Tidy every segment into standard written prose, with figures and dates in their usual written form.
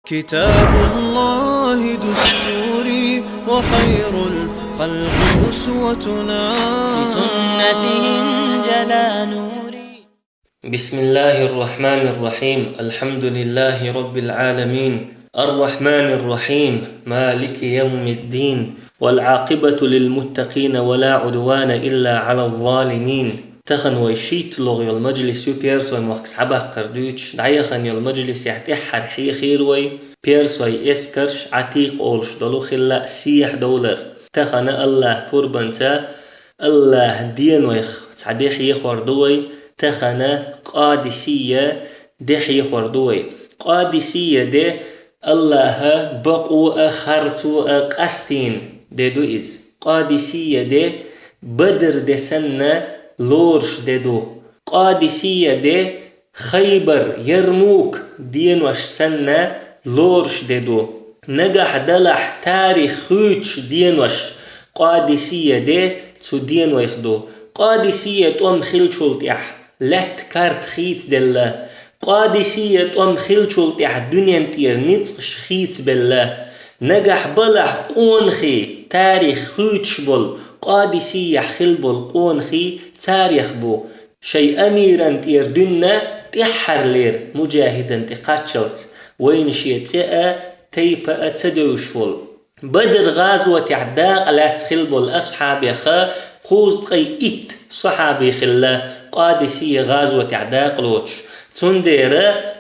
كتاب الله دستوري وخير الخلق أسوتنا في سنته جلا نوري. بسم الله الرحمن الرحيم. الحمد لله رب العالمين الرحمن الرحيم مالك يوم الدين والعاقبة للمتقين ولا عدوان إلا على الظالمين. تخن ويشيت لغي المجلس بيرسوي موخكس حبه قردوش دعيخن المجلس يحتحر حي خيروي بيرسوي اسكرش عتيق أولش دلو خلا سيح دولار تخن الله بوربنسا الله دين ويخ تعديح يخوردوي تخن قادسية دح يخوردوي قادسية دي الله بقو خرطو قستين دي دو إز قادسية دي بدر دي سنة لورش ددو قادسية دي خيبر يرموك دين وش سنة لورش ددو نجح دلح تاريخ خوش دين وش قادسية دي تو دين ويخدو قادسية خلشولت يح لت كارت خيت دلا قادسية خلشولت يح دنيا انتير نتقش خيت بالله نجح بلح قونخي تاريخ خوش بول قادسية خلبل قونخي تاريخ بو شي أميرا تيردنا تحر لير مجاهدا تقاتشلت وين شي تأ تيبا تدوشول بدر غازوة عداق لا تخلبل أصحاب يخا خوز قي إت صحابي خلا قادسية غازوة عداق لوتش تندير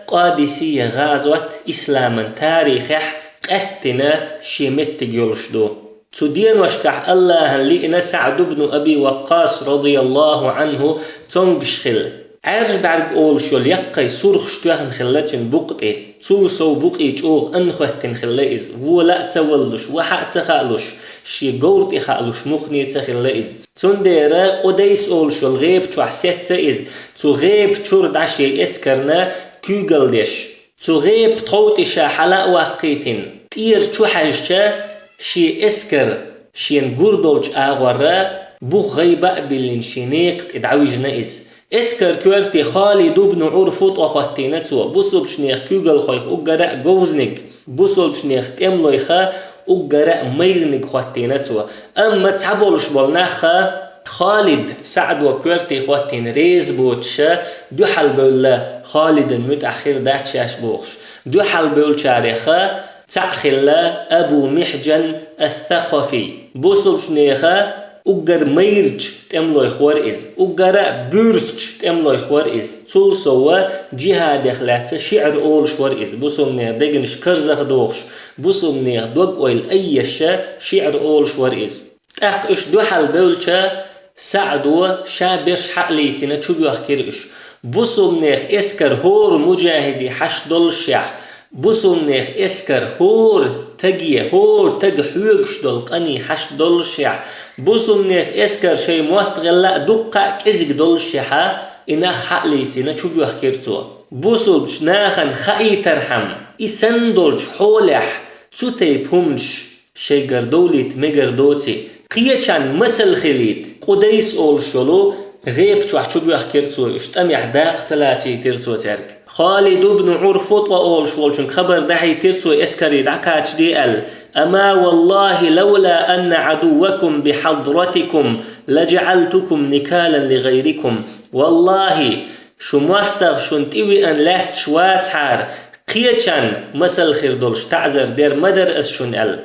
قادسية غازوة إسلاما تاريخح قستنا شمت يلشدو تدين وشكح الله لئنا سعد بن أبي وقاص رضي الله عنه تنبشخل عرج بعد أول شول يقي سرخ شتوخن خلاتن بقطي تولسو بقي جوغ أنخوتن خلائز ولا تولش وحق تخالش شي قورت إخالش مخني تخلائز تندير قديس أول شول غيب تشوح ستة إز تو غيب تشورد عشي إسكرنا كوغل ديش تو غيب تقوتشا حلاء وقيتن تير تشوحشا شي اسكر شي نقردولج آغورا بوخ غيبا بلين شينيق ادعويجنا إز اسكر كورتي خالد بن عرفوت وخواتينتو بوصل بشنيخ كوغل خويخ اقراء جوزنك بوصل بشنيخ تملويخا اقراء ميرنك خواتينتو اما تعبولش بولناخا خالد سعد وكورتي خواتين ريز بوتشا دو حل بولا خالد المتأخر داتشاش بوخش دو حل بول شاريخا تعخلا أبو محجن الثقفي بوصل شنيخا أجر ميرج تملو إخوار إز أجر بورسج تملو إخوار إز تول سوا جهاد خلات شعر أول شوار إز بوصل نير دقنش كرزخ دوخش بوصل نير دوق ويل أيشا شعر أول شوار إز تاقش دو حل بولشا سعدوا شابش حقليتنا تشوبيو أخكيرش بوصل نير إسكر هور مجاهدي حش دولشيح بوصلنيخ اسكر هور تجيه هور تج حيوكش دول قني حش دول شيح بوصلنيخ اسكر شي مواستغلا دقة كزك دول شيحا إنا حقليسي نشوف يحكيرتو بوصل شناخن خاي ترحم إسان دولش حولح تسوتي بهمش شي قردوليت مقردوتي قيتشان مسل خليت قديس أول شلو غيب شوح يحكيرتو اشتم يحداق ثلاثي تيرتو ترك خالد بن عرفوت وأول شوالشن خبر دحي تيرتو اسكري دعكاتش دي ال أما والله لولا أن عدوكم بحضرتكم لجعلتكم نكالا لغيركم والله شو ماستغ شنتيوي أن لا تشوات حار قيتشان مسل خير دولش تعذر دير مدر أسشن ال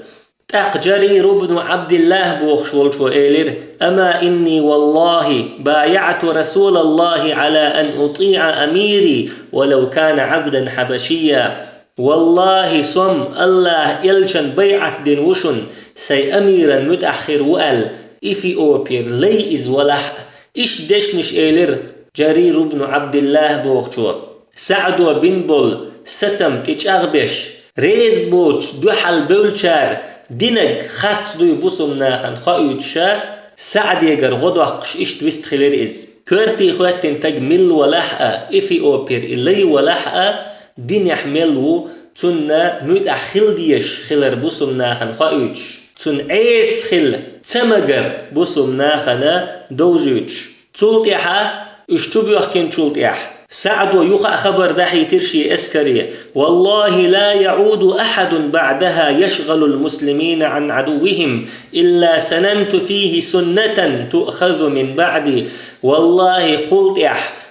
تاق جرير بن عبد الله بوخشولشو إيلير أما إني والله بايعت رسول الله على أن أطيع أميري ولو كان عبدا حبشيا والله صم الله يلشن بيعت دين وشن سي أميرا متأخر وقال إثيوبير لي إز ولح إش دشنش إيلير جرير بن عبد الله بوخشو سعدو بن بول ستم تيش ريز بوش دوحل بولشار دينك خارج دوي بوسم ناخن خايوتشا سعد يجر غدوقش إيش تويست خلير إز كورتي خواتين تج مل ولحقة إثيوبير اللي ولحقة دين يحملو تنا متأخل ديش خلر بوسم ناخن خايوتش تن عيس خل تمجر بوسم ناخنا دوزوتش تولتيحا إيش تبيوخ كن تولتيح سعد ويقع خبر دحي ترشي اسكري والله لا يعود أحد بعدها يشغل المسلمين عن عدوهم إلا سننت فيه سنة تؤخذ من بعدي. والله قلت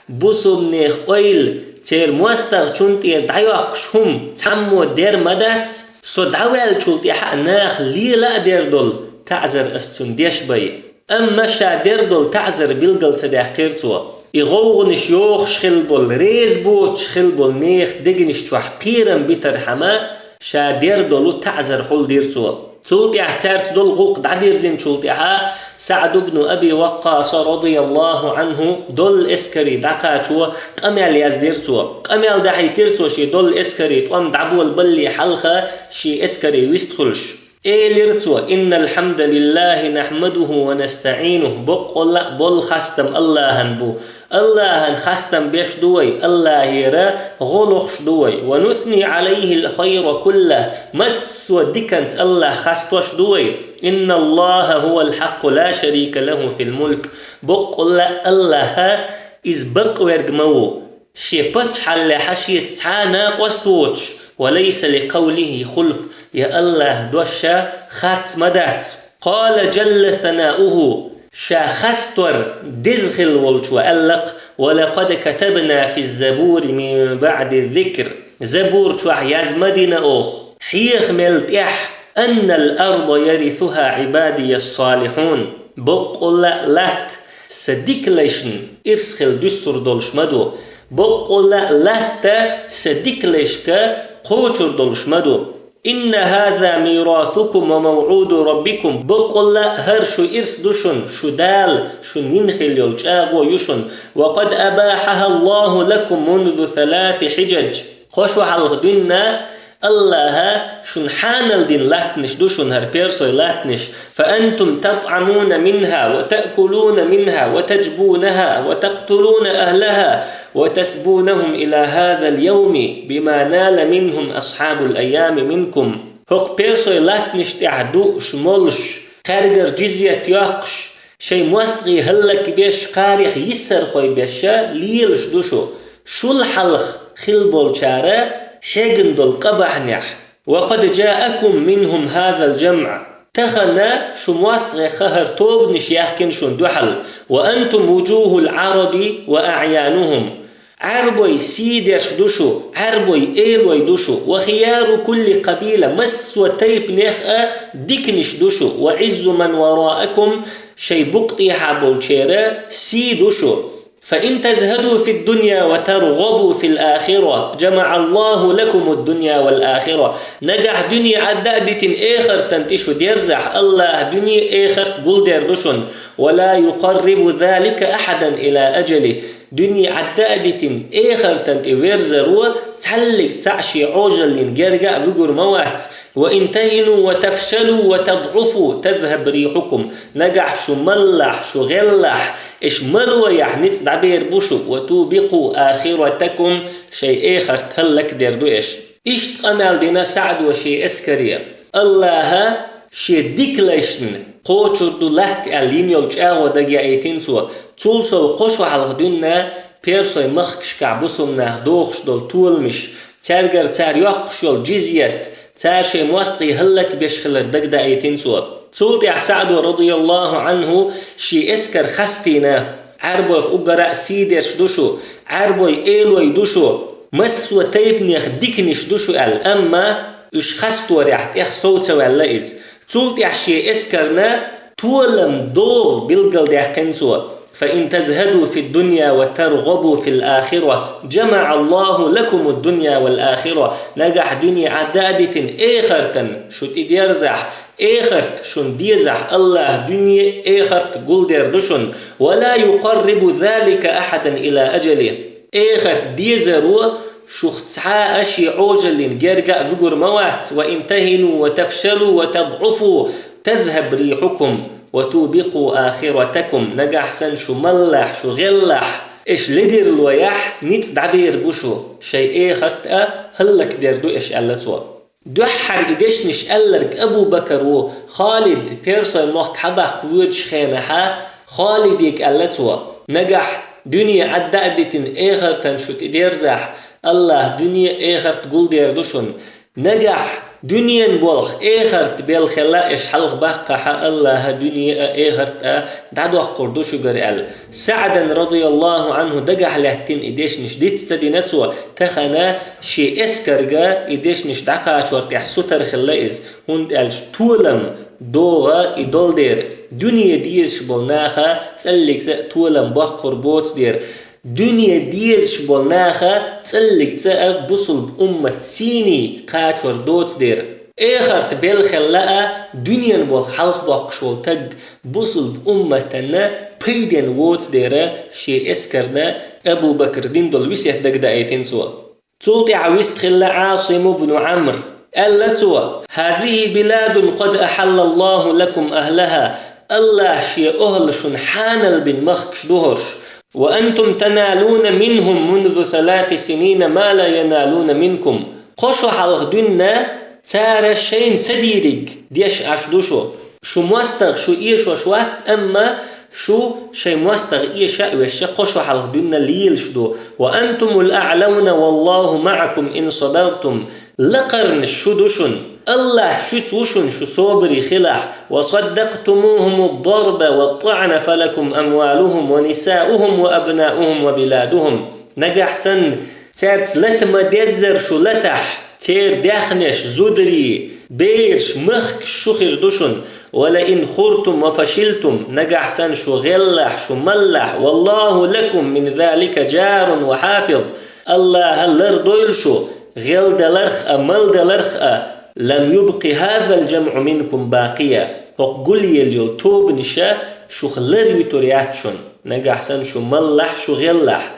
بصم نيخ أيل تير موستغ چون تير دعيوك شهم تسمو دير مدات سو دعوال چول تيحا ناخ ليلا دير دول تعزر استون ديش بي. أما شا دير دول تعزر بلغل سداح قيرتو إغوغنش يوخ شخلبول ريز بوت شخلبول نيخ دقنش توح قيرن بيتر حما شا دير دولو تعزر حول ديرتو. تولتي احتارت دول غلق دعدير زين تولتي احا سعد بن أبي وقاص رضي الله عنه دول اسكري دقاتو قمال يزديرتو قمال دحي تيرتو شي دول اسكري تقوم دعبو البلي حلخة شي اسكري ويستخلش لرتو إن الحمد لله نحمده ونستعينه بقول بول خستم الله هنبو الله خستم بيش دوي الله يرى غلخش دوي ونثني عليه الخير كله مس ودكنس الله خستوش دوي إن الله هو الحق لا شريك له في الملك بقول الله إز بقورج مو شي بتش حل حشية تحانا قوستوش وليس لقوله خلف يا الله دوشا خات مدات. قال جل ثناؤه شا خستور دزخل والش وألق ولقد كتبنا في الزبور من بعد الذكر زبور شوح يزمدنا أخ حيخ ملتح أن الأرض يرثها عبادي الصالحون بقول لات صديق ليشن إرسخل دستور دولش مدو بقول لات صديق ليشك قوچر دولش مدو إن هذا ميراثكم وموعود ربكم بقول هر شو إرس دوشن شو دال شو ننخل يلجاغو يشن وقد أباحها الله لكم منذ 3 حجج خوش وحلغدنا الله شن حانل دين لاتنش دوشن هر بيرسوي لاتنش فأنتم تطعمون منها وتأكلون منها وتجبونها وتقتلون أهلها وتسبونهم إلى هذا اليوم بما نال منهم أصحاب الأيام منكم. هق بيرسوي لاتنش تعدو شمولش قارجر جزية ياقش شي موستغي هلك بيش قاريخ يسر خوي بيشا ليلش دوشو شو الحلخ خلبول شارع حيقن دول قبحنح وقد جاءكم منهم هذا الجمع تخنا شو موستغي خهر توب نشياخكن شون دوحل وأنتم وجوه العرب وأعيانهم عربوي سيدرش دوشو عربوي ايلوي دوشو وخيار كل قبيلة مس وتيب نخأ ديكنش دوشو وعز من وراءكم شي بقطي حابول شيرا سي دوشو فإن تزهدوا في الدنيا وترغبوا في الآخرة جمع الله لكم الدنيا والآخرة. نجح دنيا عدادة آخر تنتشو ديرزح الله دنيا آخر تقول ديردشن ولا يقرب ذلك أحدا إلى أجله. دنيا عدادة آخر تنتويرزروا تحلق تعشي عوجل جرجع فجر موات وانتهنوا وتفشلوا وتضعفوا تذهب ريحكم. نجح شو ملح شو غلح إش ملوا يحنت دعبير بوشو وتوبقوا آخرتكم شيء آخر تهلك ديردو إيش تقمل دينا سعد وشي اسكريا الله شي ديكليشن قوچر دو لحت ألين يلجاو دقيا ايتين سوا تولسو قشو حلقدونا بيرسوي مخكش كعبسومنا دوخش دول تولمش تارجر تار يقش يول جزيت تار شي موستقي هلك بيشخلر دقدا ايتين سوا تولتي سعد رضي الله عنه شي اسكر خستينا عربوي اقرأ سيدرش دوشو عربوي ايلوي دوشو مسو تيبنيخ ديكنش دوشو أما إش خستو ريحت إخ صوت ولا إز تولتي شي اسكرنا تولم دوغ بالقل ديحقنسوا فإن تزهدوا في الدنيا وترغبوا في الآخرة جمع الله لكم الدنيا والآخرة. نجح دنيا عدادة آخرتن شو تديرزح آخرت شون ديزح الله دنيا آخرت قل ديردشن ولا يقرب ذلك أحدا إلى أجله. آخرت ديزروا شخصها أشي عوجل جرجع فجر موات وانتهنوا وتفشلوا وتضعفوا تذهب ريحكم وتوبقوا آخرتكم. نجح سن شو ملح شو غلح إيش لدير الويح نيت دعبير بوشو شيء آخر هلك ديردو إيش ألتوا دوحر إديش نش ألرك أبو بكر و خالد بيرسل مخت حبق ويج خينها خالد يك ألتوا. نجح dünya addadetin eğerten şut ederzah Allah dünya eğert gul derduşun negah dünyen bolx eğert bel khalla ish halq baqqa Allah dünya eğert dadu qurdushu garel sa'dan radiyallahu anhu dagah lahtin ideshnish ditstadinatsu takhana shi eskarga ideshnish daqa short yahsutar khallaiz hund al tulam doga idol der dünya diyesh bolnaha tsallik tulam baqur bots der dünya diyesh bolnaha tsallik tsa busul ummat sini qachor dots der eğert bel khalla dünyen bol halq baqshol tag busul ummatana peyden wots der shi eskarna Abu Bakr din dol wisih dagda ayetin so تولتي عويست خلا عاصم بن عمرو ألتوا هذه بلاد قد أحل الله لكم أهلها الله شي أهل شنحان بن مخكش دهرش وأنتم تنالون منهم منذ 3 سنين ما لا ينالون منكم قشو حلق دنا تار الشين تديرك ديش أشدوشو شو مواستغ شو إيش وشوات أما شو شي مواستغ إيشا ويشا قشو حلق دنا ليل شدو وأنتم الأعلون والله معكم إن صبرتم لقرن الشدوشن الله شتوشن شو صبري خلح وصدقتموهم الضرب والطعن فلكم أموالهم ونساؤهم وأبناؤهم وبلادهم نجح سن تات لتما ديزر شو لتح تير داخنش زدري بيرش مخك شخر دوشن ولئن خرتم وفشلتم نجح سن شو غلح شو ملح والله لكم من ذلك جار وحافظ الله لردويل شو غل دلرخ مل دلرخ لم يبق هذا الجمع منكم باقيا قل يليل توب نشا شو خلر يترياتشون نجح سن شو ملح شو غلح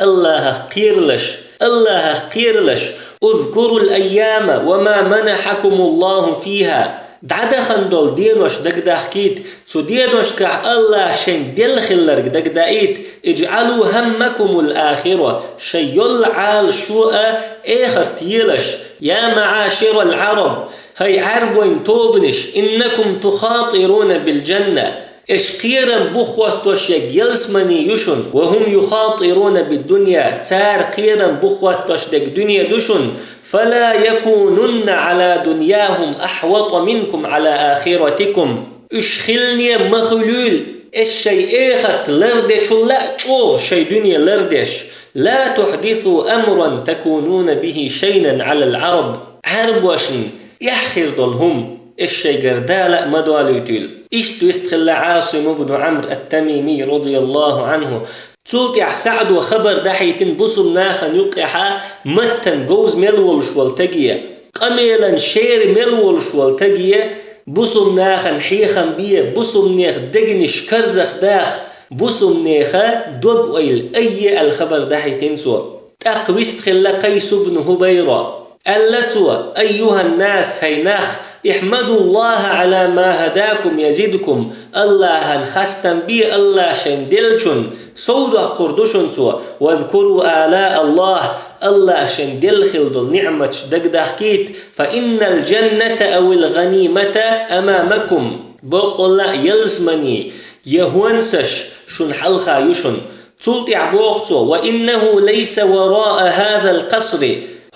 الله قيرلش الله قيرلش اذكروا الأيام وما منحكم الله فيها دعدا خندول دينوش دقداحكيت سو دينوش كع الله شين دل خلرق دقدايت اجعلوا همكم الآخرة شي يلعال شوء اخر تيلش يا معاشر العرب هاي عربوين توبنش إنكم تخاطرون بالجنة اشقيرا بخوة يلسمني يشن وهم يخاطرون بالدنيا تار قيرا بخوة دنيا دشن فلا يكونن على دنياهم أحوط منكم على آخرتكم اشخلني مخلول الشيء آخر لردش لا تشوغ شيء دنيا لردش لا تحدثوا أمرا تكونون به شينا على العرب عرب وشن يحخر ضلهم الشيء قردالة مدواليتل إشتو استخل عاصم بن عمرو التميمي رضي الله عنه تولتع سعد وخبر دحيتن بصم ناخن يقحا متن جوز ملولش والتقية قميلا شير ملولش والتقية بصم ناخن حيخن بيه بصم نيخ دقنش كرزخ داخ بصم نيخا دوق ويل أي الخبر دحيتن سو تقويست خلا قيس بن هبيرة ألتوا أيها الناس هيناخ احمدوا الله على ما هداكم يزيدكم الله خستن بي الله شندلشن سودا قردشن سو واذكروا آلاء الله شندل خلد النعمة دقداحكيت فإن الجنة أو الغنيمة أمامكم بقول يلزمني يهونسش شن حلخا يشن تلتع بوقتو وإنه ليس وراء هذا القصر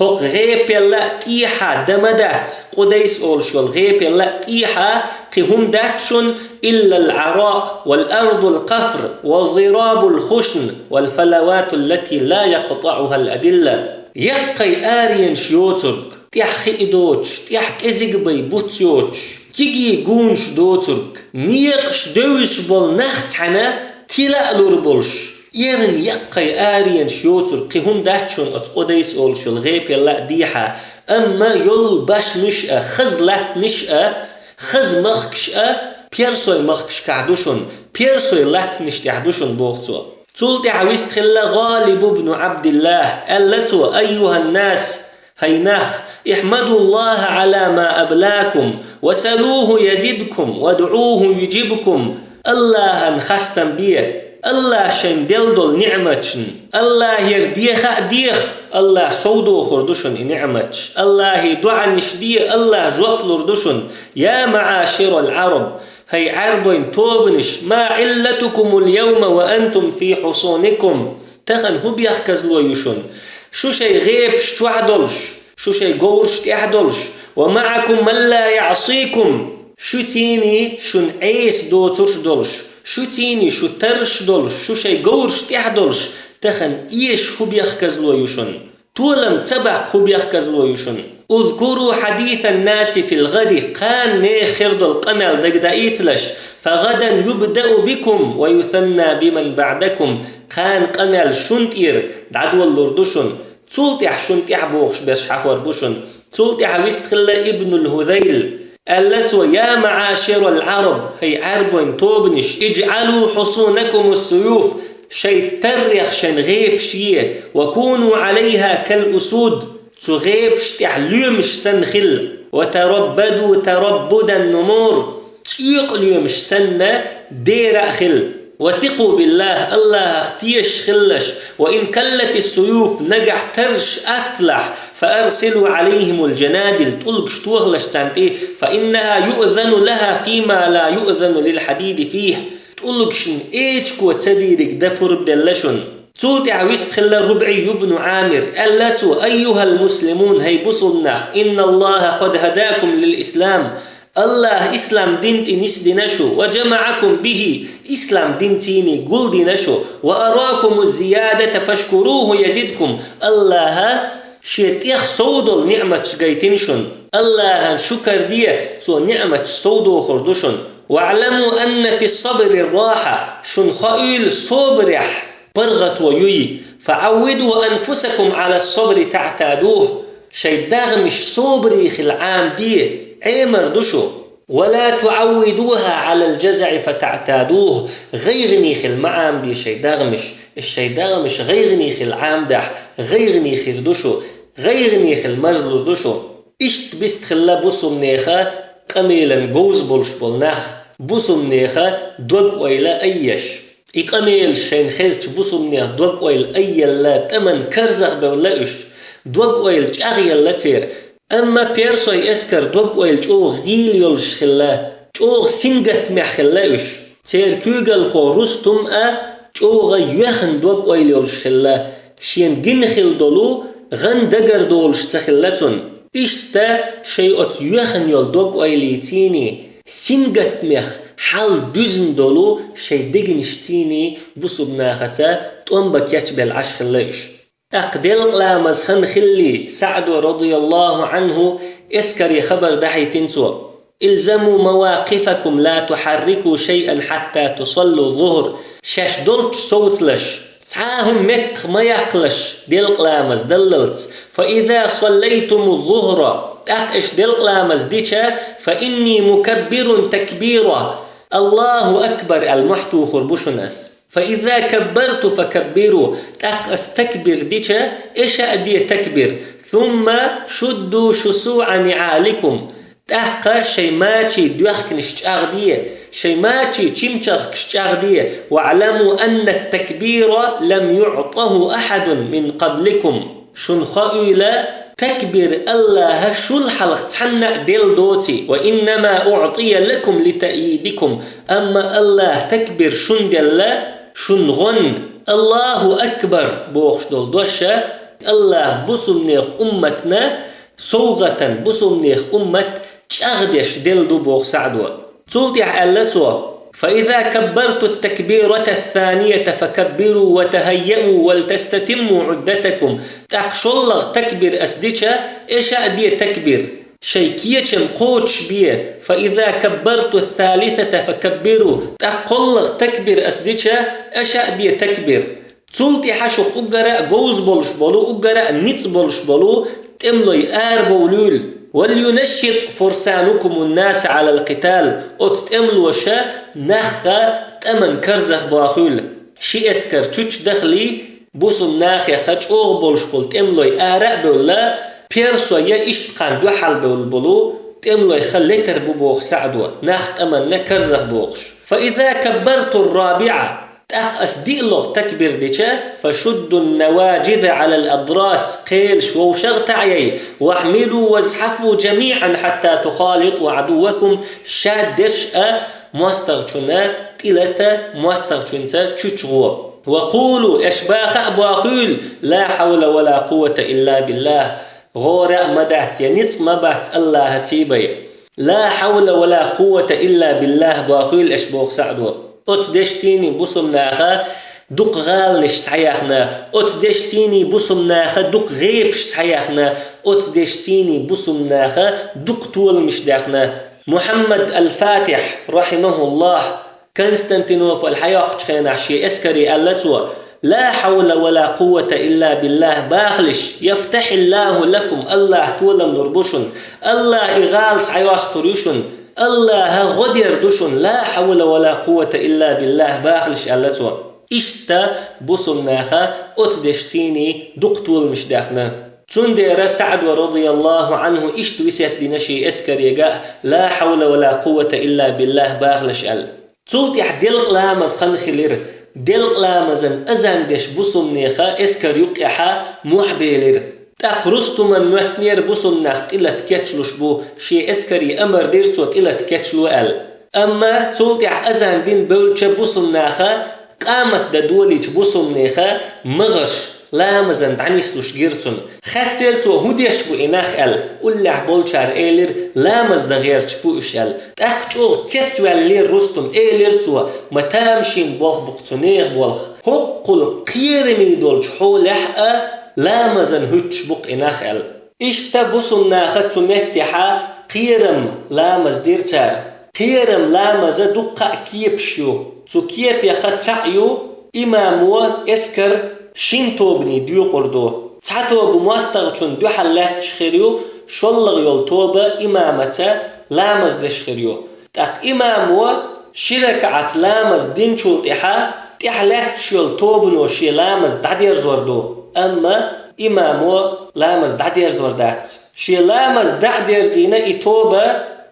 هق غيب يلا تيحا دمدات قديس أولشول غيب يلا تيحا قهم داتشن إلا العراء والأرض القفر والضراب الخشن والفلوات التي لا يقطعها الأدلة يقي آريان شيوترك تيح خيدوش تيح كزيقبي بوتيوش تيجي قونش دوترك نيقش دوش بول نخت حنا تيلا لوربولش يرن يقي آريان شيوتر قهم داتشون أتقوديس أولشو الغيب يلا ديحا أما يل باش نشأ خزلات نشأ خز مخكشأ بيرسوي مخكش كعدوشون بيرسوي لات نشتعدوشون بوغتو تولتي عويست خلا غالب بن عبد الله ألتو أيها الناس هيناخ احمدوا الله على ما أبلاكم وسلوه يزدكم ودعوه يجيبكم الله انخستن بيه الله شندل نعمتشن الله يرديخ ديخ الله سودو خردشن نعمتش الله دعا نشدي الله جوطل ردشن يا معاشر العرب هي عربين توبنش ما علتكم اليوم وأنتم في حصونكم تخن هو بيحكز لو يشون شو شي غيب شتوحدلش شو شي قورش تحدلش ومعكم من لا يعصيكم شو تيني شون عيس دو ترش دلش شو تيني شو ترش دلش شو شي قورش تحدلش تخن إيش هو بيحكز لو يشون تولم تبع هو بيحكز لو يشون اذكروا حديث الناس في الغد قان نيخرد القمل دقدائيتلش فغدا يبدأ بكم ويثنى بمن بعدكم قان قمل شنتير دعدو اللردشن تولتح شنتح بوخش بش حخور بوشن تولتح ويستخل ابن الهذيل التو يا معاشر العرب هي عرب توبنش اجعلوا حصونكم السيوف شي تريخ شن غيب شيه وكونوا عليها كالأسود تغيبش تحليمش سنخل وتربدوا تربد النمور تيقليمش سنة دير أخل وثقوا بالله الله اختيش خلش وإن كلت السيوف نجح ترش أتلح فأرسلوا عليهم الجنادل تلقش توغلش سانتي فإنها يؤذن لها فيما لا يؤذن للحديد فيه تلقشن إيجكو تديرك دبر بدلشن تولتي عويست خلا ربعي بن عامر ألتو أيها المسلمون هي بصلنا إن الله قد هداكم للإسلام الله إسلام دينتي نسدي نشو وجمعكم به إسلام دينتيني قل دي نشو وأراكم الزيادة فاشكروه يزدكم الله شيتيخ صودل نعمة شقيتنشن الله شكر دي سو نعمة صودو خردشن واعلموا أن في الصبر الراحة شن خائل صبرح برغت ويوي فعودوا أنفسكم على الصبر تعتادوه شيداغ مش صبري خلعام دي عمر دشو ولا تعودوها على الجزع فتعتادوه غيغني خل معام دي الشيداغ مش غيغني خل عام دح غيغني خل دشو غيغني خل مرزل دشو اشت بست خلا بصم نيخا قميلا جوز بولش بولناخ بصم نيخا دوب ويلا أيش إقاميل شين خيزش بصم نيخ دوب ويل أيلا تمن كرزخ بولاش دوب ويل جاغيلا تير أما بيرسوي إسكر دوب ويل جو غيل يولش خلا جو سنجت محلاش تير كوغل خو رستم جو غيوخن دوب ويل يولش خلا شين جنخل دولو غن دقر دولش تخلتون إشتا شيء يوخن يول دوب ويليتيني سنجت مخ حال دوزن دولو شيء دقنشتيني بصبنا ختا تنبك يتبال عش خلاش أقدلق لا مزخن خلي سعد رضي الله عنه اسكري خبر دحي تنسو الزموا مواقفكم لا تحركوا شيئا حتى تصلوا الظهر شاش دولتش صوتلش تعاهم متخ ما يقلش دلق لامز دللت فإذا صليتم الظهر أقش دلق لامز ديشا فإني مكبر تكبيرا الله أكبر المحتو خربوشنس فإذا كبرت فكبروا أستكبر ديشا إيش أدي تكبر ثم شدوا شسوع نعالكم تحقا شيماتي دوخكنش أغدية شيماتي تشمشخكش أغدية واعلموا أن التكبير لم يعطه أحد من قبلكم شنخائلا تكبر الله شل حلق تحنق ديل دوتي وإنما أعطي لكم لتأييدكم أما الله تكبر شن دلا شن غن الله أكبر بوخش دول دوشة الله بسمنيخ أمتنا صوغة بسمنيخ أمت تأغدش ديل دو بوخ سعدوا تلتح ألسوا فإذا كبرت التكبيرة الثانية فكبروا وتهيئوا ولتستتموا عدتكم تقشلغ تكبر أسديشا إيش أدي تكبر شيكيتشم قوتش بيه فإذا كبرت الثالثة فكبروا تقلغ تكبر أسديشا إيش أدي تكبر تلتي حشق أقرأ جوز بولش بولو أقرأ نيت بولش بولو تملي آر بولول ولينشط فرسانكم الناس على القتال أتتأملوا شا نخا تأمن كرزخ باخول شي اسكر تشوش دخلي بوسم ناخي خج أوغ بولش بول تأملوا آراء بولا بيرسوا يا إشتقان دو حال بولو تأملوا خليتر بوخ سعدوا ناخ تأمن نكرزخ بوخش فإذا كبرت الرابعة تأقس ديلوغ تكبر ديشا فشدوا النواجذ على الأضراس قيل شو شغتعي واحملوا وازحفوا جميعا حتى تخالطوا عدوكم شادش مستغشنا تلتا مستغشنسا تشغو وقولوا أشباخ أبواخيل لا حول ولا قوة إلا بالله غورة مدات ينث مبات الله تيبي لا حول ولا قوة إلا بالله باخيل أشبوخ سعدو أتدشتيني بصمناخا دق غالش سحياخنا أتدشتيني بصمناخا دق غيبش سحياخنا أتدشتيني بصمناخا دق طول مش داخنا محمد الفاتح رحمه الله كونستانتينوبل حياق تخينا شي اسكري ألتو لا حول ولا قوة إلا بالله باخلش يفتح الله لكم الله تولم نربوشن الله إغالس عيواس تريشن الله غدير دوشن لا حول ولا قوة إلا بالله باخلش ألتو إشتا بصمناخا أتدشتيني دقتول مش داخنا تندر سعد رضي الله عنه إشت وسيت دينشي اسكريقا لا حول ولا قوة إلا بالله باخلش أل تولت يحدلق لامز خنخلير دلق لامزن أزان دش بصمناخا اسكر يقحا محبيلر تقرستو من محنير بصمناخ إلا تكتشلوش بو شي اسكري أمر ديرسوت إلا تكتشلو أل أما تولت يح أزان دين بولش بصمناخا قامت دوليج بصمناخا مغش لامزن دعنيسلوش جيرتون خاترتو هوديش بو إناخ أل قلع بولشار إيلر لامز دغيرش بو إشال تأكتشو تيتوال لير رستم إيلر تو متامشين بولخ بقتنيغ بولخ هقل قيرمي دولش حولح لامزن هوتش بق إناخ أل إشتا بصمناخا تمتحا قيرم لامز ديرتار قيرم لامز دقا كيبشيو تو كيب يخد سعيو إمامو اسكر شينتوبني ديو قردو تعتو بمواستغشون دو حلات تشخيريو شلغ يول توبة إمامتا لامز دشخيريو تاق إمامو شركعت لامز دين شلطيحا تحلات تشيول توبنو شي لامز دادير زوردو أما إمامو لامز دادير زوردات شي لامز دادير زينا إتوبة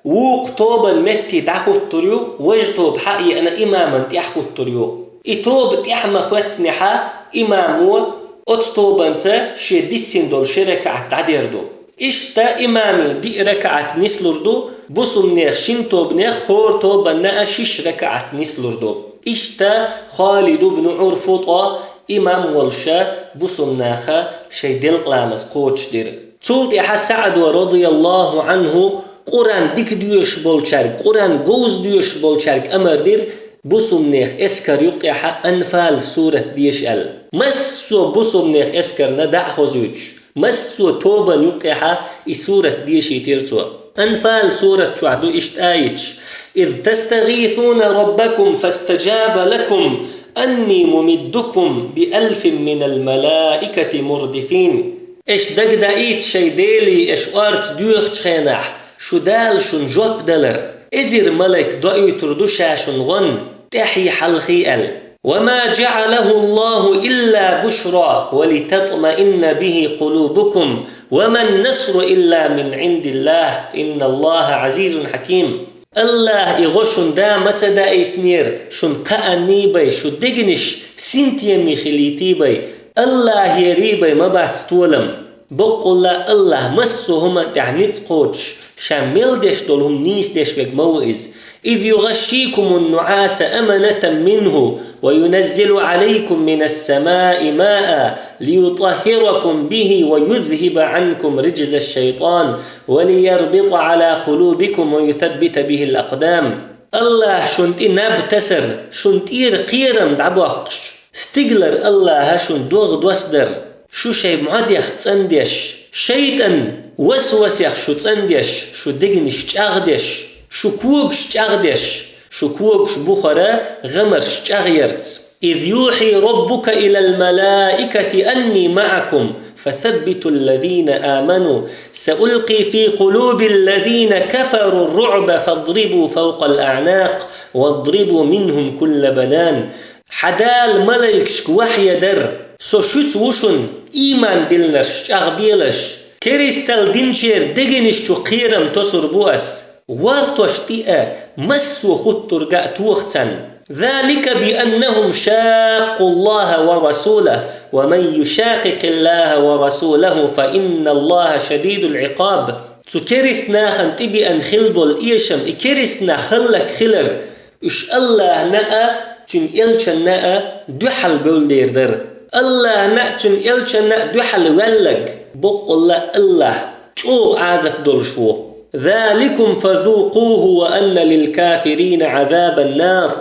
ووق توبة متي داخو التريو وجتو بحقي أنا إماما تيحكو التريو إتوب تيحما خواتنحا إمامو أتطوبانسا شي ديسين دول شركعت داديردو إشتا إمامي دي ركعت نسلردو بصمنيخ شنتوبنيخ هور توبنا شش ركعت نسلردو إشتا خالد بن عرفوطة إمام والشا بصمناخا شي دلق لامس قوتش دير تولت إحا سعد رضي الله عنه قرآن ديك ديوش بولشارك قرآن قوز ديوش بولشارك أمر دير بصمنيخ اسكر يقيحا أنفال سورة ديش أل مسو بصمنيخ اسكر ندع خزوج مسو توبا يقيحا سورة ديش يتيرسو أنفال سورة شعدو اشتايتش إذ تستغيثون ربكم فاستجاب لكم أني ممدكم ب1000 من الملائكة مردفين إش دقدايت شي ديلي إش أرت ديوخ تخينح شو دال شون جوب دلر إزير ملك دعي تردوشا شون غن تحي حلخيال وما جعله الله إلا بشرى ولتطمئن به قلوبكم وما النصر إلا من عند الله إن الله عزيز حكيم الله يغشون دا متدا ايتنير شون قاني باي شو دغنش سنتيمي خليتي باي الله يريباي ما بات تولم بقول الله مسهم تعنيت قوتش شامل دش دولهم نيس دش بك موئز إذ يغشيكم النعاس أمنة منه وينزل عليكم من السماء ماء ليطهركم به ويذهب عنكم رجز الشيطان وليربط على قلوبكم ويثبت به الأقدام الله شنتي نبتسر شنتير قيرم دعبوقش استقلر الله شن دوغ دوسدر شو شي معديخ تصنديش شيطان وسوسيخ شو تصنديش شو دقنش تاغدش شو كوغش تاغدش شو كوغش بخرا غمرش تاغيرت إذ يوحي ربك إلى الملائكة أني معكم فثبتوا الذين آمنوا سألقي في قلوب الذين كفروا الرعب فاضربوا فوق الأعناق واضربوا منهم كل بنان حدال ملائكش وحي در سو شوس وشن إيمان دلش أغبيلش كريستال دينشير دقنش تو قيرم تسر بوأس وارتوش تيئة مسو خطر قأتوختن ذلك بأنهم شاقوا الله ورسوله ومن يشاقق الله ورسوله فإن الله شديد العقاب سو كريسنا خن تبي أن خلبو الإيشم كريسنا خلك خلر إش الله نأ تن إلشن نأ دحل بولديردر الله نأ تن إلشن نأ دحل ولق بقول الله شو عازف دول شو ذلكم فذوقوه وأن للكافرين عذاب النار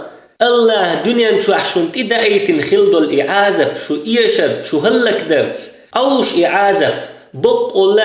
الله دنيا شو عشان تدعيتن خلدو الإعازب شو إيشرت شو هلك درت أوش إعازب بقول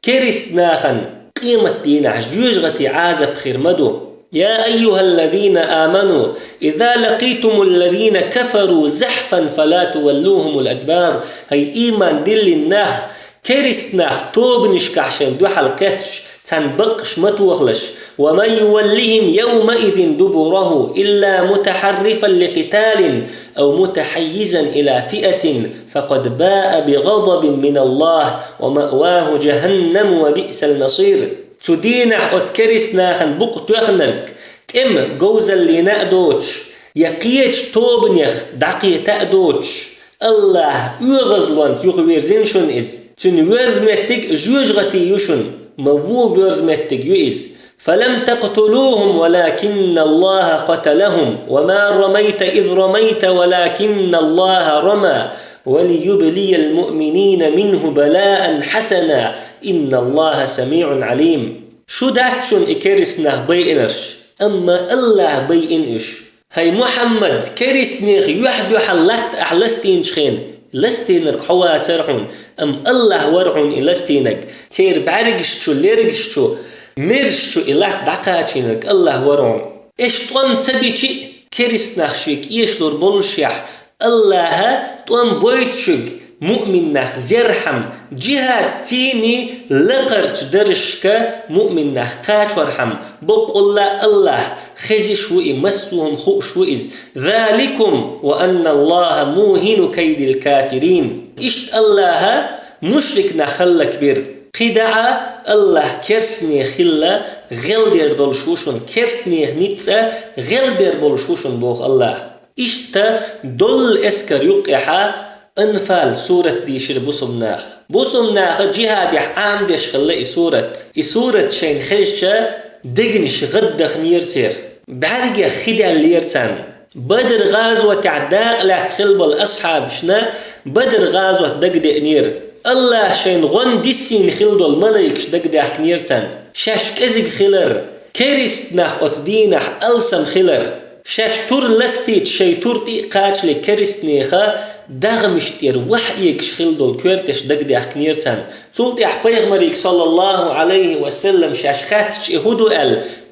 كريست ناخن قيمة دينا جوجغتي عازب خير مدو يا أيها الذين آمنوا إذا لقيتم الذين كفروا زحفا فلا تولوهم الأدبار هي إيمان دل الناخ كريست ناخ توب نشكعشن دو حلقاتش تنبقش متوغلش ومن يولهم يومئذ دبره إلا متحرفا لقتال أو متحيزا إلى فئة فقد باء بغضب من الله ومأواه جهنم وبئس المصير تدينح أتكرس ناخن بقت يخنرك إم جوز اللي نأدوش يقيتش توبنيخ دقي تأدوش الله يغزلون يغويرزنشن إز تنويرزمتك جوجغتي يشن مفو فيرزمتك يئز فلم تقتلوهم ولكن الله قتلهم وما رميت إذ رميت ولكن الله رمى وليبلي المؤمنين منه بلاء حسنا إن الله سميع عليم شو داتشون إكرسناه بيئنرش أما الله بيئنش هاي محمد كرسنيخ يحدو حلت أحلستين شخين لستينك حوا سرحون أم الله ورحون إلستينك تير بعرقشتو ليرقشتو مرشتو إله دقاتينك الله ورحون إيش طوان تبيتي كرسناخشيك إيش لور بولشيح الله طوان بويتشيك مؤمن نخ زرحم جهاد تيني لقرش درشك مؤمن نخ قاش ورحم بقول الله خزش وإمسوهم خوش وإز ذلكم وأن الله موهن كيد الكافرين إشت الله مشرك نخل كبير خدعة الله كرسني خلا غلبير دولشوشن كرسني نيتسا غلبير بولشوشن بوخ الله إشت دول اسكر يقحا انفال سورة ديشر بوسمناخ جهاد يحقام ديش خلا سورة شين خشة دقنش غدخ نيرتير بعرق خدع ليرتان بدر غازوة عداق لا تخلب الأصحاب شنا بدر غازوة دقدق نير الله شين غن ديسين خلدو الملايكش دقدق نيرتان شاش كزق خلر كريست ناخ أتدينح ألسم خلر شاش تور لستيت شي تورتي قاش لي كريست نيخا دغمشتير وحيك شخلدو الكورتش دقدق نيرتان سولتي أح بيغمريك صلى الله عليه وسلم شاش خاتش إهودو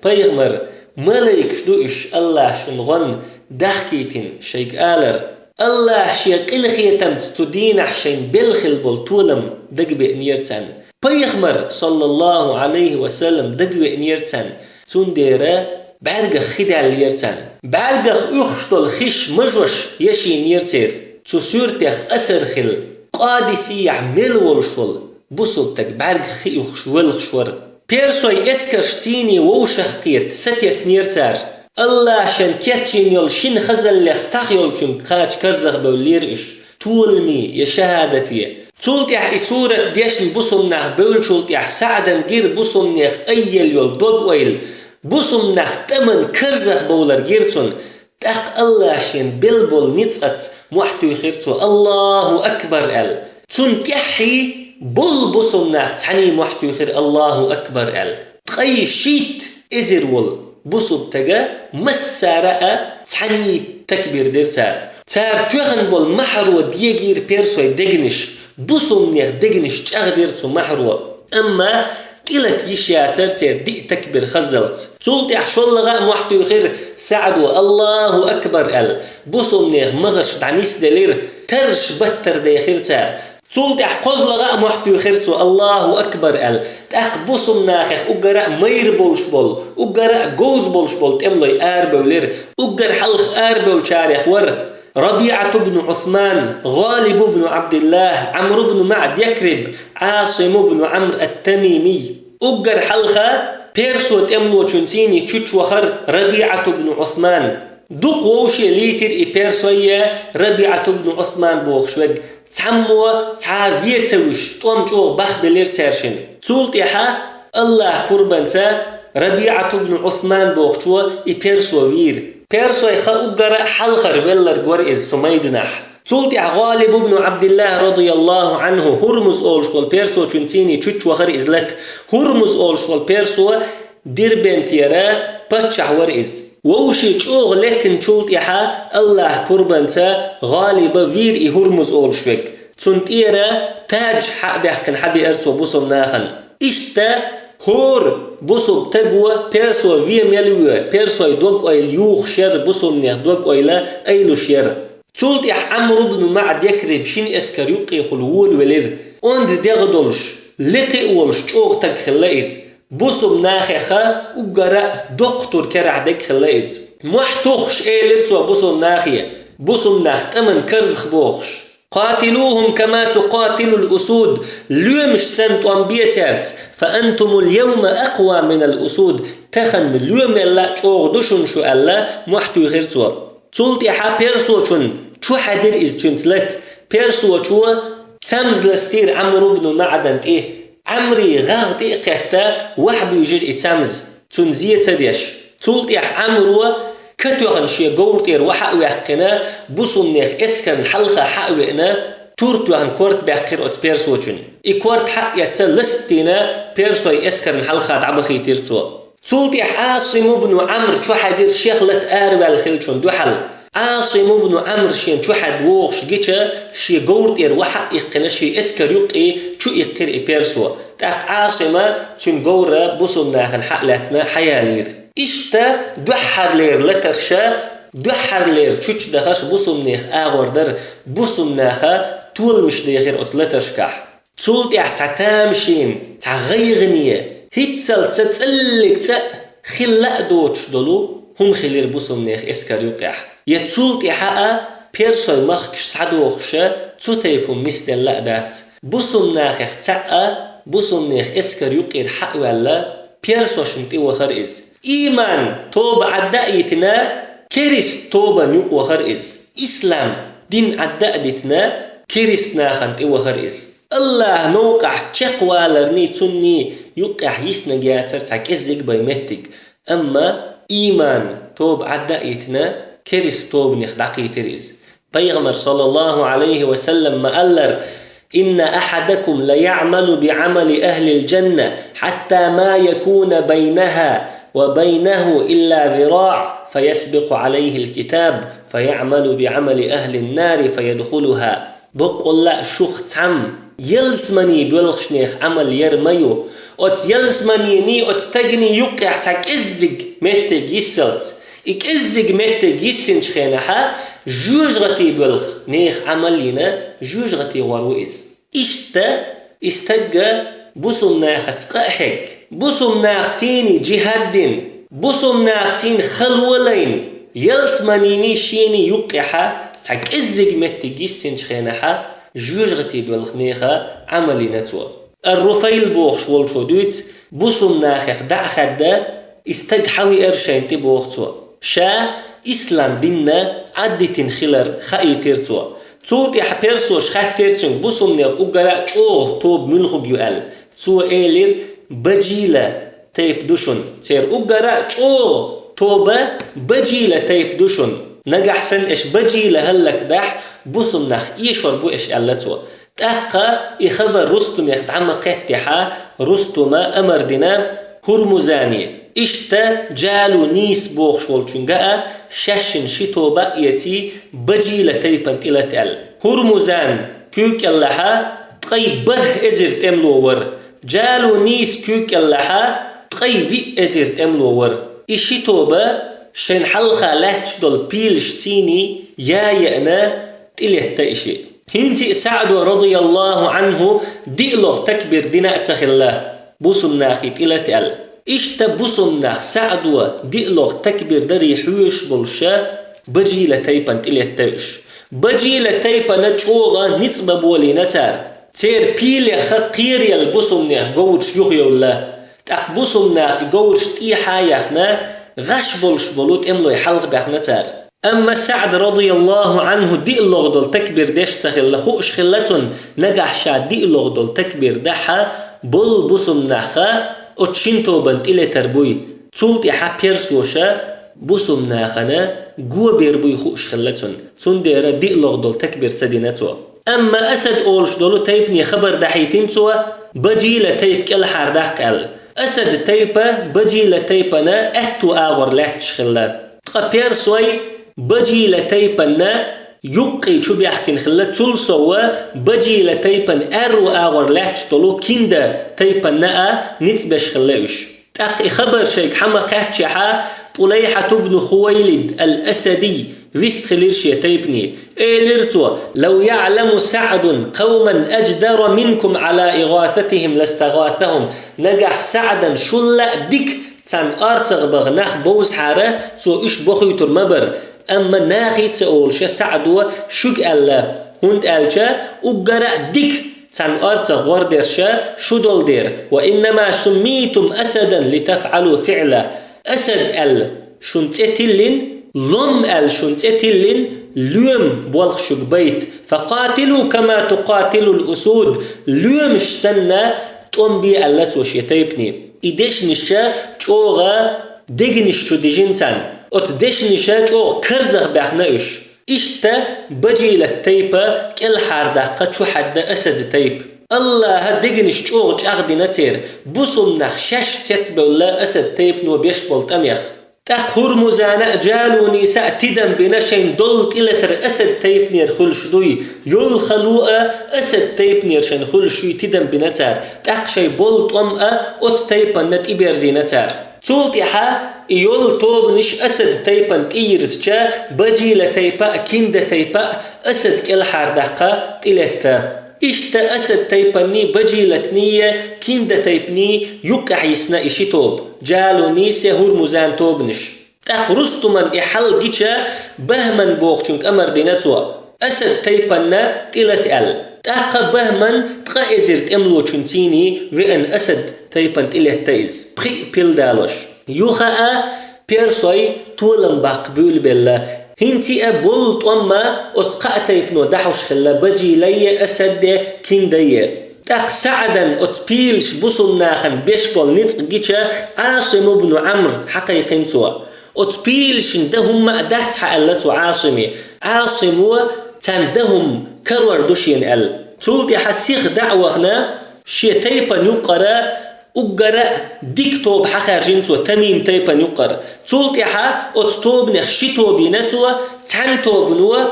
بيغمر ملايك شدوش الله شنغن دحكيتين شيك آلر الله شيك إلخيتم تستدين حشين بالخل بلطولم دقبئ نيرتان بيغمر صلى الله عليه وسلم دقبئ نيرتان سنديرا بعرق خدع ليرتان بعرق يخشتل خش مجوش يشي نيرتير تسورتيخ أسر خل قادسي يعمل والشول بصوبتك بعرق خي يخشول خشور بيرسوي اسكرشتيني ووشخقيت ستيس نيرتار الله شن كيتشين يول شين خزل لخ تخيول چون قاچ كرزغ بولير إش تولمي يا شهادتي تولتيح إسورة ديشن بوسمناخ بولشولتيح سعدن غير بوسمناخ أيل يول دود ويل بوسمناخ تمن كرزغ بولر غيرتون تاق الله شن بلبل نيتسات محتو يخيرتو الله أكبر ال تنتيحي بول بوسمناخ تعني محتو يخير الله أكبر ال تغي شيت إزر ول بوسب تجا مسارة تعني تكبير درسار تار تغن بول محرو ديجير بيرسوي دجنش بوسم نيخ دجنش تغديرتو محرو أما كلت يشياتر تير دي تكبير خزلت تولتي عشول لغا محتو يخير سعدو الله أكبر ال بوسم نيخ مغش دعنيس دلير ترش بتر ديخير تار تولتي حقوز لغا محتو يخيرتو الله أكبر ال تاق بوسم ناخخ أقرأ مير بولش بول أقرأ جوز بولش بول تملي بولير أقر حلخ بول شارخ ور ربيعة بن عثمان غالب بن عبد الله عمرو بن معد يكرب عاصم بن عمرو التميمي أقر حلخة بيرسو تملو تشنسيني تشوش وخر ربيعة بن عثمان دوق ووشي ليتر إي بيرسوية ربيعة بن عثمان بوخشوك تعمو تعافيت سوش طوم جوغ بخ بلير تارشن تولتيحا الله قربانتا ربيعة بن عثمان بوخشوا إي بيرسو وير بيرسوي خأجر حلخر ولر جورئز سميدنح تولتي غالب ابن عبد الله رضي الله عنه هرمز أولشول بيرسو تنتيني تشوش وخر إزلت هرمز أولشول بيرسو ديربن تيرا بتشح ورئز ووشي تشوغ لكن تولتي حا الله قربانتا غالب فير هرمز أولشوك تنتيرا تاج حق بيحكن حبي أرسو بوصم ناخن إشتا هور بوصم تقوى بيرسو فيم يلوى بيرسو يدوق أي اليوخ شر بوصم نيخ دوق أي لا أيلو شر تولتي عمرو بن معد يكرب شين اسكريوقي خلوول ولير اوند ديغدولش لقي اولش تشوغ تك خلايز بوصم ناخيخا وقرا دكتور كرع دك خلايز محتوخش ايلر سوا بوصم ناخيه بوصم ناخ تمن كرزخ بوخش قاتلوهم كما تقاتل الأسود ليومش سنت وانبيترت فأنتم اليوم أقوى من الأسود تخن اليوم الله تشوغ دوشن شو الله محتو غيرتوا تولتي حا بيرسو شو حدير إز تنسلت بيرسو شو تمزلستير عمرو بن معدن إيه عمري غاغد إيه قهتا وحب يجير إتامز تنزية تديش تولتي عمرو كتوغن شي قورتير وحقو يحقنا بوصنيخ اسكن حلقة حقو إنا تورتوغن كورت بيحقير أت بيرسو چون إي كورت حق يتسا لستينا بيرسو اسكن حلقة عبخي تيرتو تولتي عاصم بن عمرو شو حدير شيخلت آروال خلچون دو حل عاصم بن عمرو شين شو حد ووخش جيتشا شي قورتير وحق يقنا شي اسكر يقي شو يقير إي بيرسو تاق عاصمة چون قورة بوصناخن حقلاتنا حيالير إشتا دوحر لير لترشا دوحر لير تشوش دخش بوصنيخ آغوردر بوصناخا طول مش ديغير أت لترشكح تولت احتامشين تغيغنية هيتسل تتسلك خلاء دوتش دولو هم خلير بوصنيخ اسكر يقح يتولت حقا بيرسوي مخكش سعدوخشا تتيبهم مثل لأدات بوصناخ اختاقا بوصنيخ اسكر يقير حق ولا بيرسوش متيوه خرئز إيمان توبة عدائيتنا كريس توبة نيوك وخرئز إسلام دين عدائيتنا كريس ناخنت وخرئز الله نوقع تشقوى لرني تني يوقع يسنا جاتر تعكزك بيمتك أما إيمان توب عدائيتنا كريس توب نخدعقي تريز بيغمر صلى الله عليه وسلم ما ألر إن أحدكم ليعمل بعمل أهل الجنة حتى ما يكون بينها وبينه إلا ذراع فيسبق عليه الكتاب فيعمل بعمل أهل النار فيدخلها بقول لا شوخ تام يلسمني بلخشنيخ عمل يرميو أت يلسمني ني أت تجني يقع تك إزج متى يسلت إك إزج متى يسنش خينها جوجغتي بلخ نيخ عملنا جوجغتي وروئز إشتا استجا بوسم ناخت قاحك بوسم ناختيني جهادين بوسم ناختين خلولين يلسمنيني شيني يقحا تاك إزج متى يسنش خينها جوجغتي بلخنيخا عملي نتوى الرفيل بوخش والشودوت بوسم ناخخ دعخدا استجحوي إرشين تبوختوى شا إسلام ديننا عدتين خلر خاي تيرتوى تولتي حبيرسوش خات تيرتون بوسم ناخ أقرأ چوغ توب ملخو بيوال تو إيلير بجيلة تيب دوشن تير أقرأ چوغ توبة بجيلة تيب دوشن نجح سن إش بجيلة هلك دح بوسم ناخ إيشور بو إش ألتوى تأقى إخبر رستم يخدعم قهتحا رستم أمر دينا هرمزاني إشتا جالو نيس بوخ شولچونگا ششن شتو بقيتي بجيلة تيبنت إلى تل هرمزان كوك اللحا تقي بره إزر تملوور جالو نيس كوك اللحا تقي بي إزر تملوور إشتو با شن حلقة لاتش دول بيلش تيني يا يأنا تليت تأشي هنتي سعد رضي الله عنه ديلوغ تكبير دينا أتخلا بوسم ناخي إلى تل إشتا بوسم ناخ سعدوا ديلوغ تكبير داري حوش بولشا بجيلة تيبان تليت تأش بجيلة تيبان نتشوغا نتبا بولي نتار تير بيلي خقير يالبوسم ناخ قوش يغيو الله تاق بوسم ناخ قوش تيحا يخنا غش بولش بولوت املو يحلق بيخنا تار أما سعد رضي الله عنه ديلوغ دول تكبير ديش تخل خوش خلتون نجح شا ديلوغ دول تكبير دحا بول بوسم ناخا أتشنتو بنت إلي تربوي تولت إحا بيرسوشا بوسم ناخنا جو بير بيخوش خلتون تون ديرا دي لغدول تكبير سدينتو أما أسد أولش دولو تيبني خبر دحيتين سوا بجي لتيب كل حرداق قل أسد تيبا بجي لتيبنا أتو آغر لاتش خلا تقا بير سوي بجي لتيبنا يقي شو بيحكي خلا تول سوا بجي لتيبن أرو آغر لاتش دولو كيندا تيبنا نتبش خلاوش تقي خبر شيك حما قاتشحا طليحة بن خويلد الأسدي فيست خليرش يتيبني لرتو لو يعلم سعد قوما أجدر منكم على إغاثتهم لاستغاثهم نجح سعدا شلا ديك تان أرتغ بغناخ بوز حارة سو إش بخيتر مبر أما ناخي تقولش سعدوا شوك ألا هند ألشا وقرأ ديك تان أرتغ وردرشا شدول دير وإنما سميتم أسدا لتفعلوا فعلا أسد ال شنتتلين لم ال شنتتلين ليوم بولخشك بيت فقاتلوا كما تقاتل الأسود ليومش سنة تقوم بي اللس وشيتيبني إديش نشا چوغا ديگنش شو ديجنسان اتديش نشا چوغ كرزغ بحناوش إشتا بجي للتيبا كل حارداقة شو حد أسد تيب الله هديگنش چوغ اغدي نتير بوسم نخ شش تتبه ولا أسد تيب نو بيشبول تميخ تقهر مزانا جالو نساء تدم بنشين دولت إلتر أسد تيب نير خلشدوي يول خلوء أسد تيب نير شن خلشوي تدم بنتار تقشي بولت أت تيبا نت إبرزي نتار تولتيحا يول توب نش أسد تيبا تيرزجا بجي لتيبا كيند تيبا أسد كل حاردقا تلتا إشتا أسد تيبني بجي لتنية كيند تيبني يقع يسنا إشي توب جالو نيسي هور مزان توبنش تقرستو من إحل جيشا بهمن بوغشنك أمر دينتوا أسد تيبنا تلت أل تاقا بهمن تقا إزرت أملو چنتيني وإن أسد تيبن تلت تيز بخي بيل دالوش يوخا بيرسوي طولن باقبول بالله هنتي أبولت أما أتقأتيبنو دحوش خلا بجي لي أسد كندية تاق سعدا أتبيلش بصم ناخن بيشبول نفق جيشا عاصم بن عمرو حقيقين سوا أتبيلش دهم أدهت حقلتو عاصمي عاصمو تندهم كرور دوشين أل تولتي حسيخ دعوهنا شيتيبا نقرأ أقرأ ديك توب حخار جنسو تميم تيبا نقرأ تولتي حا أتطوب نخشي توبي نسوا تان توب نوا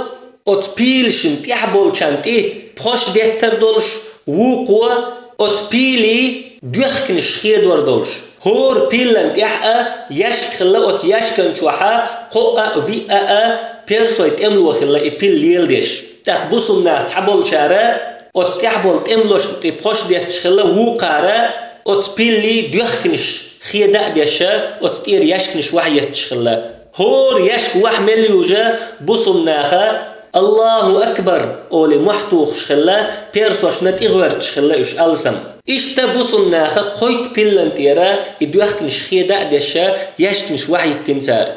أتبيلشن تيحبول شانتي بخوش ديتر دولش وقوة أتبيلي دوخكنش خيدور دولش هور بيلن تيحا يشك خلا أت يشكن شوحا قوة فيئة بيرسوي تأملو خلا إبيل ليلدش تقبصنا تحبول شارع أت تحبول تأملوش تبخوش ديتش خلا وقارا أتبيلي دوخكنش خيدا ديشا أتطير يشكنش وحيتش خلا هور يشك وحمل يوجا بصمناخا الله أكبر أولي محتوخ شخلا بيرسوش نت إغورتش خلا إش ألسم إشتا بصمناخا قويت بيلن تيرا إدوخكنش خيدا ديشا يشكنش وحيتنسار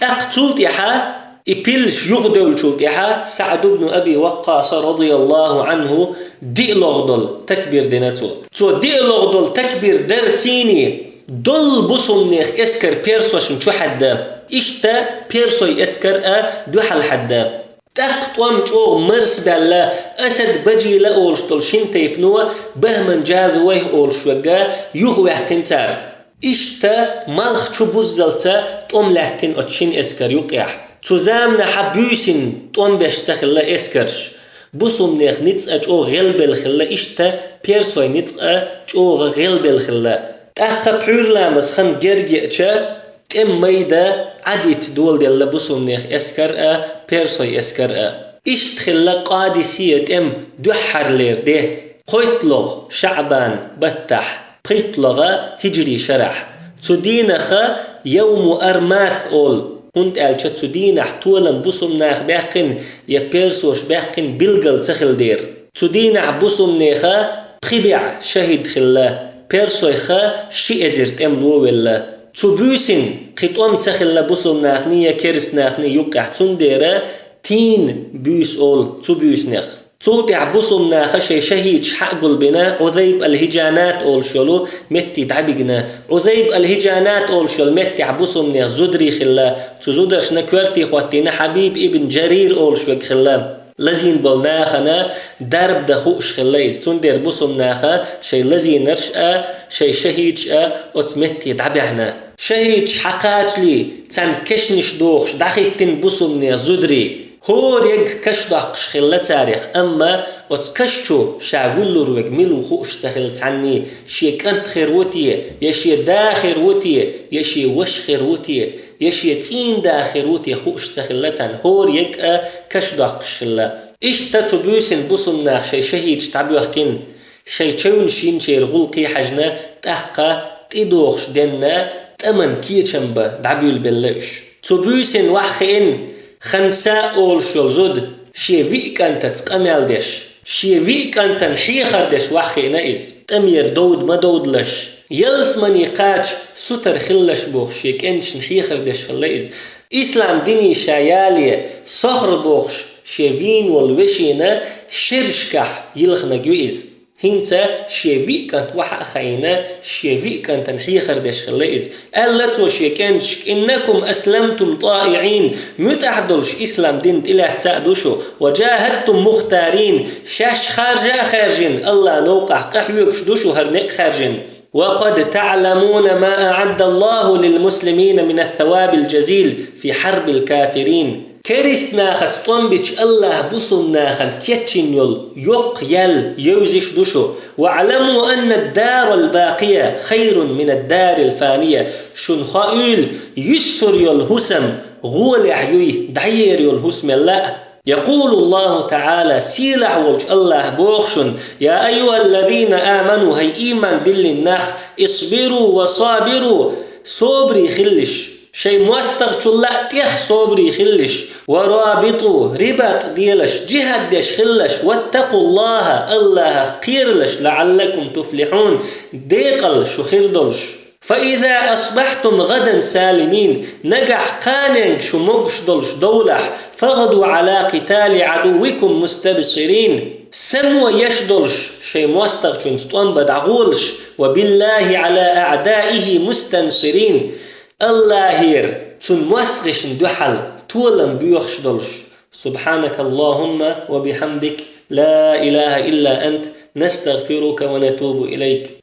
تقتلتحا إبيلش يغدول شلتحا سعد بن أبي وقاص رضي الله عنه دي لغدل تكبير ديناتو تو دي لغدل تكبير درتيني دول بصمناخ اسكر بيرسوشن شو حدا إشتا بيرسوي اسكر دو حل حدا تقطوام جوغ مرس بالله أسد بجي لأولش دول شنتيب نوا بهمن جاذوه أولش وقا يغوه تنسار إشتا مالخ شو بزلتا تقوم لحتن أتشين اسكر يقع تزامنا حبيسين تقوم بيشتخلا اسكرش بصمناخ نتسأ جوغ غلبل خلا إشتا بيرسوي نتسأ جوغ غلبل خلا تاقا بحور لامس خان جرجئشا تم ميدا عديت دول ديال بصمناخ اسكر بيرسوي اسكر إشت خلا قادسية ام دوحر لير ده قيتلغ شعبان بتح قيتلغ هجري شرح تدينخ يوم أرماث أول هند ألشا تدينح طولا بصمناخ باقن يا بيرسوش باقن بلغل تخل دير تدينح بصمناخ بخبع شهد خلا بيرسوي خا شي ازرت ام لو ولا تبوسن قطوم تخلا بوسن ناخنيه كرس ناخني يقع تنديره تين بوس اول تبوسنخ صوت يعبصمنا خشي شهيد حق البناء عذيب الهجانات أول شلو متي دعبقنا عذيب الهجانات أول شل متي عبصمنا زدري خلا تزودرش نكورتي خواتينا حبيب ابن جرير أول شوك خلا لزين بلناخنا درب دخوش خلايز تندر بصمناخا شي لزين نرشأ شي شهيد أتمتي دعبحنا شهيد حقاج لي تن كشنش دوخش دخيتن بصمنا زدري هور يج كشدقش خلا تاريخ أما وتكششو شعولور وجميلو خوش سخل تعني شي كنت خيروتيه يشي دا خيروتيه يشي وش خيروتيه يشي تين دا خيروتيه خوش سخل تن هور يج كشدقش خلا إيش تتبوسن بصمنا شي شهيد تعبيوخكين شي تشون شين شي رغلقي حجنا تحقا تيدوخش دينا تأمن كيتشنبا دعبيول بلش تبوسن وحخين خنساء أول شلزود شي فيك أنت تقمل دش شي فيك أنت نحيخر دش وحخي نايز تمير دود ما دود لش يلس مني قاتش ستر خلش بوخ شي كنش نحيخر دش خلايز إسلام ديني شايالي صخر بوخش شي فين والوشينا شرشكح يلخنا جويز هنسا شيفي كانت وحق خينا شيفي كانت نحيخر دش خلايز قالت وشيكنش إنكم أسلمتم طائعين متحدلش إسلام دين إله تساعدوشو وجاهدتم مختارين شاش خارجين الله نوقع قحيوكش دوشو هرنق خارجين وقد تعلمون ما أعد الله للمسلمين من الثواب الجزيل في حرب الكافرين كريست ناخت طنبش الله بصم ناخن كيتشن يل يق يل يوزش دوشو واعلموا أن الدار الباقية خير من الدار الفانية شن خائل يسر يل هسم غول عيوي دعير يل هسم الله يقول الله تعالى سيلع ولج الله بوخشن يا أيها الذين آمنوا هي إيمان دل النخ اصبروا وصابروا صبري خلش شي مواستغش الله تيخ صبري خلش ورابطوا ربط ديلش جهد ديش خلش واتقوا الله قيرلش لعلكم تفلحون ديقل شو خيردلش فإذا أصبحتم غدا سالمين نجح قاننج شو مقش دلش دولح فغدوا على قتال عدوكم مستبصرين سموا يشدلش شي مواستغشن ستوان بدعغولش وبالله على أعدائه مستنصرين الله هير تون مواستغشن دحل تولم بيوخش دلش سبحانك اللهم وبحمدك لا إله إلا أنت نستغفرك ونتوب إليك